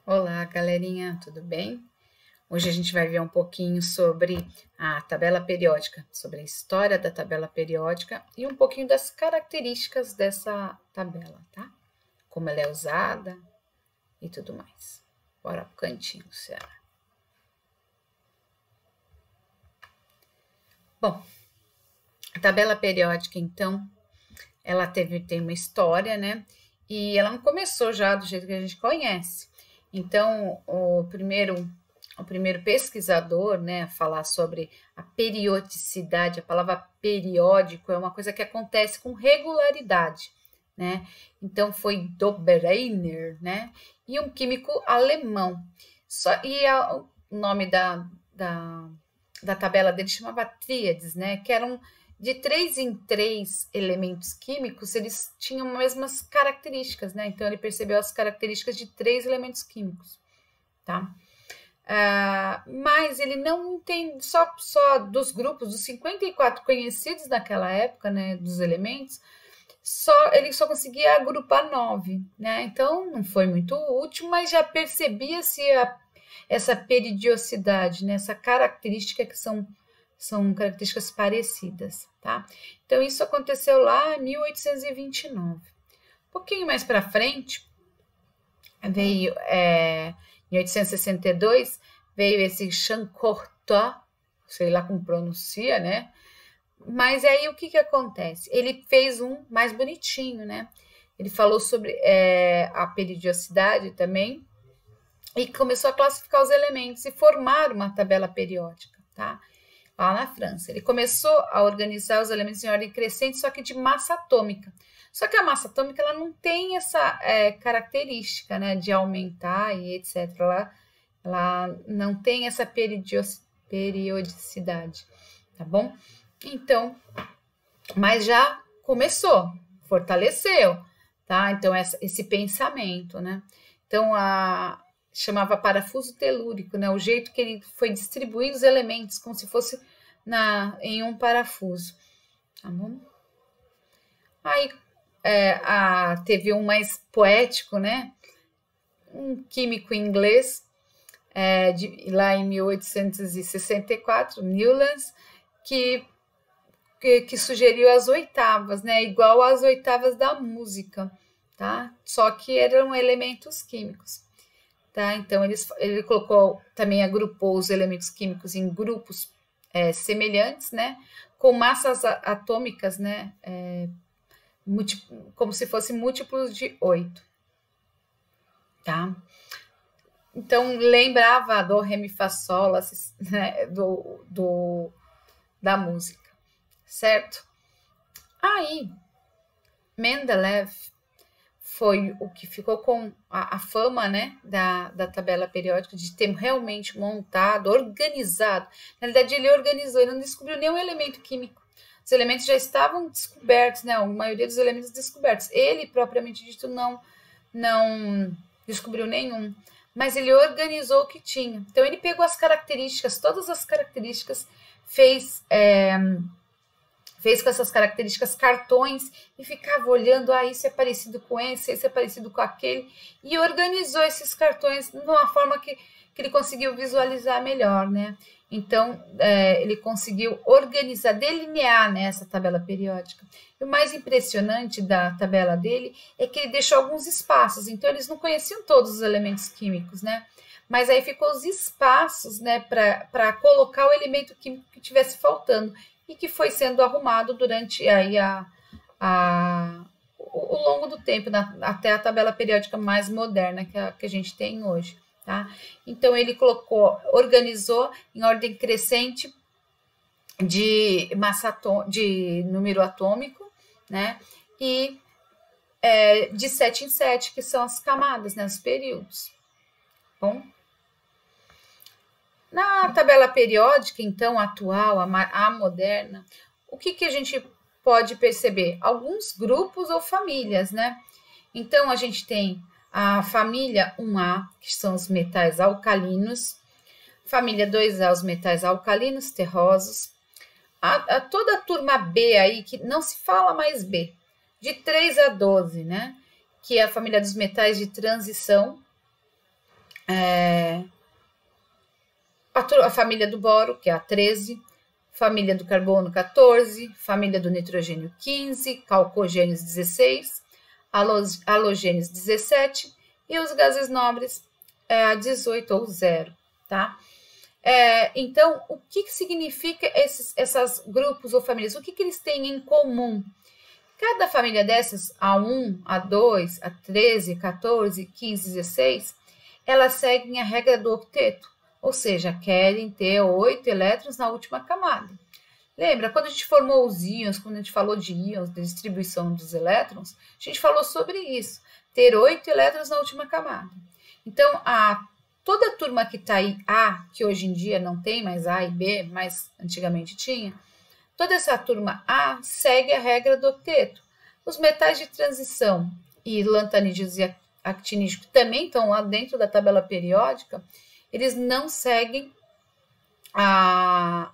Olá, galerinha, tudo bem? Hoje a gente vai ver um pouquinho sobre a tabela periódica, sobre a história da tabela periódica e um pouquinho das características dessa tabela, tá? Como ela é usada e tudo mais. Bora pro cantinho, Ceará. Bom, a tabela periódica, então, ela tem uma história, né? E ela não começou já do jeito que a gente conhece. Então, o primeiro pesquisador, né, a falar sobre a periodicidade, a palavra periódico é uma coisa que acontece com regularidade, né? Então, foi Dobereiner, né? E um químico alemão. O nome da tabela dele chamava tríades, né? Que eram de 3 em 3 elementos químicos, eles tinham as mesmas características, né? Então, ele percebeu as características de 3 elementos químicos, tá? Mas ele não tem só dos grupos, dos 54 conhecidos naquela época, né? Dos elementos, ele só conseguia agrupar 9, né? Então, não foi muito útil, mas já percebia-se essa periodicidade, né? Essa característica que são características parecidas, tá? Então, isso aconteceu lá em 1829. Um pouquinho mais para frente, veio, em 1862, veio esse Chancortot, sei lá como pronuncia, né? Mas aí o que acontece? Ele fez um mais bonitinho, né? Ele falou sobre a periodicidade também e começou a classificar os elementos e formar uma tabela periódica, tá? Lá na França. Ele começou a organizar os elementos em ordem crescente, só que de massa atômica. Só que a massa atômica ela não tem essa característica, né, de aumentar e etc. Ela não tem essa periodicidade, tá bom? Então, mas já começou, fortaleceu, tá? Então, esse pensamento, né? Então, chamava parafuso telúrico, né? O jeito que ele foi distribuindo os elementos, como se fosse em um parafuso, tá bom? Aí teve um mais poético, né? Um químico inglês, lá em 1864, Newlands, que sugeriu as oitavas, né? Igual às oitavas da música, tá? Só que eram elementos químicos. Tá? Então, ele também agrupou os elementos químicos em grupos semelhantes, né? Com massas atômicas, né? Como se fossem múltiplos de 8. Tá? Então, lembrava do Ré, Mi, Fá, Sol, né? da música, certo? Aí, Mendeleev foi o que ficou com a fama, né, da tabela periódica, de ter realmente montado, organizado. Na realidade, ele organizou, ele não descobriu nenhum elemento químico. Os elementos já estavam descobertos, né, a maioria dos elementos descobertos. Ele, propriamente dito, não descobriu nenhum, mas ele organizou o que tinha. Então, ele pegou as características, todas as características, fez com essas características cartões e ficava olhando, isso é parecido com esse é parecido com aquele, e organizou esses cartões de uma forma que ele conseguiu visualizar melhor, né? Então, ele conseguiu organizar, delinear, né, essa tabela periódica. E o mais impressionante da tabela dele é que ele deixou alguns espaços, então eles não conheciam todos os elementos químicos, né? Mas aí ficou os espaços, né, para colocar o elemento químico que estivesse faltando e que foi sendo arrumado durante aí o longo do tempo, até a tabela periódica mais moderna que a gente tem hoje, tá? Então, ele organizou em ordem crescente de de número atômico, né? E de 7 em 7, que são as camadas, né? Os períodos. Bom? Na tabela periódica, então, atual, a moderna, o que a gente pode perceber? Alguns grupos ou famílias, né? Então, a gente tem a família 1A, que são os metais alcalinos, família 2A, os metais alcalinos terrosos, toda a turma B aí, que não se fala mais B, de 3 a 12, né? Que é a família dos metais de transição, A família do boro, que é a 13, família do carbono 14, família do nitrogênio 15, calcogênios 16, halogênios 17 e os gases nobres 18 ou 0, tá? Então, o que significa esses grupos ou famílias? O que eles têm em comum? Cada família dessas, A1, A2, A13, 14, 15, 16, elas seguem a regra do octeto, ou seja, querem ter 8 elétrons na última camada. Lembra, quando a gente formou os íons, quando a gente falou de íons, de distribuição dos elétrons, a gente falou sobre isso, ter 8 elétrons na última camada. Então, toda a turma que está aí, A, que hoje em dia não tem mais A e B, mas antigamente tinha, toda essa turma A segue a regra do octeto. Os metais de transição e lantanídeos e actinídeos também estão lá dentro da tabela periódica, eles não seguem a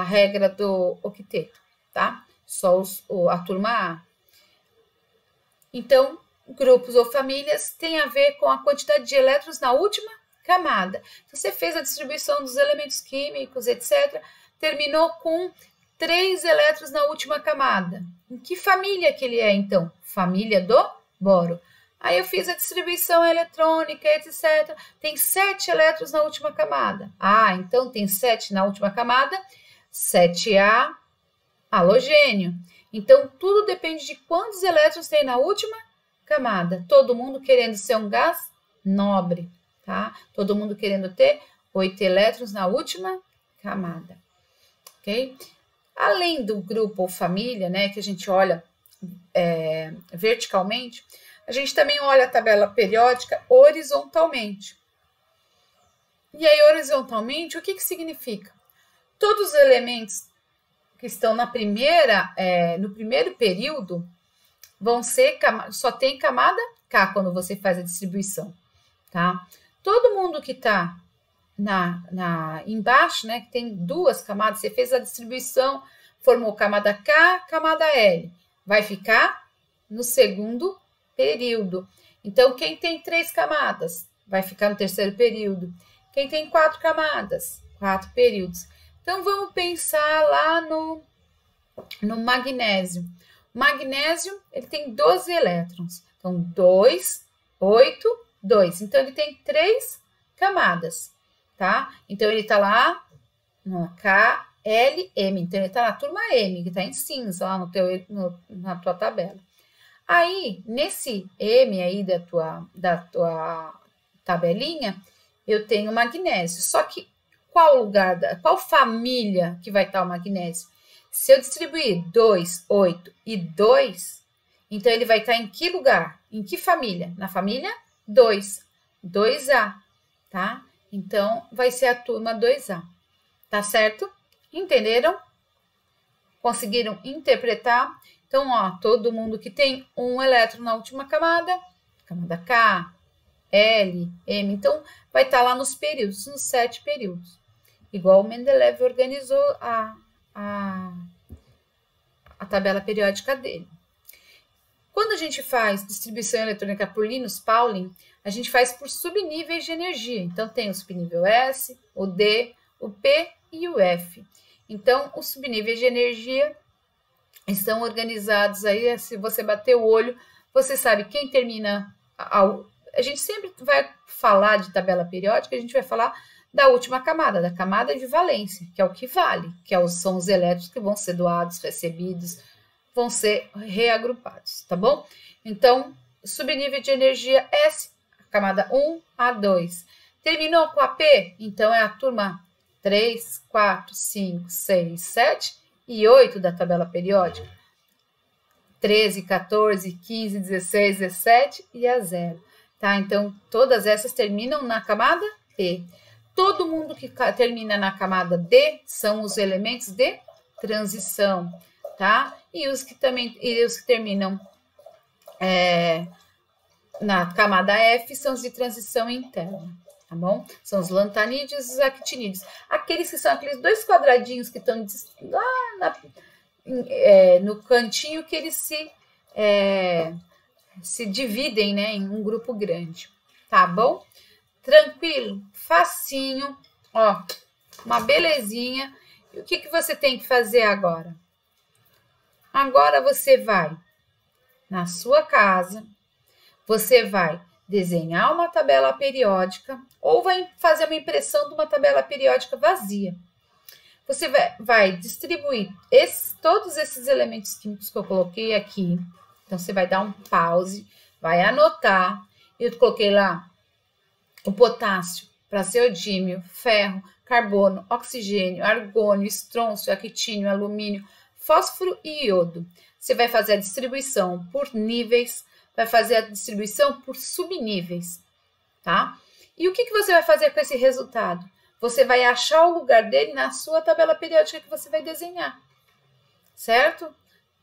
regra do octeto, tá? Só a turma A. Então, grupos ou famílias têm a ver com a quantidade de elétrons na última camada. Então, você fez a distribuição dos elementos químicos, etc., terminou com 3 elétrons na última camada. Em que família que ele é, então? Família do boro. Aí eu fiz a distribuição eletrônica, etc. Tem 7 elétrons na última camada. Então tem 7 na última camada, 7A halogênio. Então, tudo depende de quantos elétrons tem na última camada. Todo mundo querendo ser um gás nobre, tá? Todo mundo querendo ter 8 elétrons na última camada, ok? Além do grupo ou família, né, que a gente olha verticalmente, a gente também olha a tabela periódica horizontalmente. E aí, horizontalmente, o que significa? Todos os elementos que estão no primeiro período vão ser, só tem camada K quando você faz a distribuição, tá? Todo mundo que está embaixo, né, que tem 2 camadas, você fez a distribuição, formou camada K, camada L, vai ficar no segundo período. Então, quem tem 3 camadas vai ficar no terceiro período. Quem tem 4 camadas, 4 períodos. Então, vamos pensar lá no magnésio. O magnésio, ele tem 12 elétrons. Então, 2, 8, 2. Então, ele tem 3 camadas, tá? Então, ele está lá no K, L, M. Então, ele está na turma M, que está em cinza lá na tua tabela. Aí, nesse M aí da tua tabelinha, eu tenho magnésio. Só que qual família que vai estar o magnésio? Se eu distribuir 2, 8 e 2, então ele vai estar em que lugar? Em que família? Na família 2, 2A, tá? Então, vai ser a turma 2A, tá certo? Entenderam? Conseguiram interpretar? Então, todo mundo que tem 1 elétron na última camada K, L, M, então vai estar lá nos períodos, nos 7 períodos. Igual o Mendeleev organizou a tabela periódica dele. Quando a gente faz distribuição eletrônica por Linus Pauling, a gente faz por subníveis de energia. Então, tem o subnível S, o D, o P e o F. Então, os subníveis de energia estão organizados aí, se você bater o olho, você sabe quem termina. A gente sempre vai falar de tabela periódica, a gente vai falar da última camada, da camada de valência, que é o que vale, são os elétrons que vão ser doados, recebidos, vão ser reagrupados, tá bom? Então, subnível de energia S, camada 1 a 2. Terminou com a P? Então, é a turma 3, 4, 5, 6, 7 e 8 da tabela periódica. 13, 14, 15, 16, 17 e a 0. Tá? Então, todas essas terminam na camada P. Todo mundo que termina na camada D são os elementos de transição, tá? E os que terminam na camada F são os de transição interna, tá bom? São os lantanídeos e os actinídeos. Aqueles que são aqueles 2 quadradinhos que estão lá no cantinho que eles se dividem, né, em um grupo grande, tá bom? Tranquilo, facinho, ó, uma belezinha. E o que que você tem que fazer agora? Agora você vai na sua casa, você vai desenhar uma tabela periódica ou vai fazer uma impressão de uma tabela periódica vazia. Você vai distribuir todos esses elementos químicos que eu coloquei aqui. Então, você vai dar um pause, vai anotar. Eu coloquei lá o potássio, praseodímio, ferro, carbono, oxigênio, argônio, estrôncio, actínio, alumínio, fósforo e iodo. Você vai fazer a distribuição por níveis, vai fazer a distribuição por subníveis, tá? E o que você vai fazer com esse resultado? Você vai achar o lugar dele na sua tabela periódica que você vai desenhar, certo?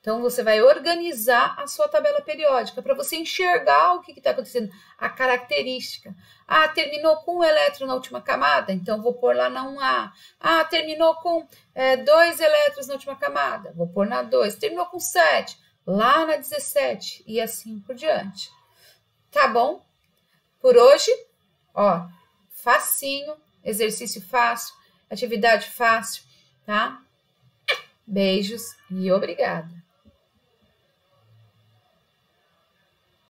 Então, você vai organizar a sua tabela periódica para você enxergar o que está acontecendo, a característica. Ah, terminou com um elétron na última camada, então vou pôr lá na 1A. Ah, terminou com 2 elétrons na última camada, vou pôr na 2. Terminou com 7, lá na 17 e assim por diante. Tá bom? Por hoje, ó, facinho, exercício fácil, atividade fácil, tá? Beijos e obrigada.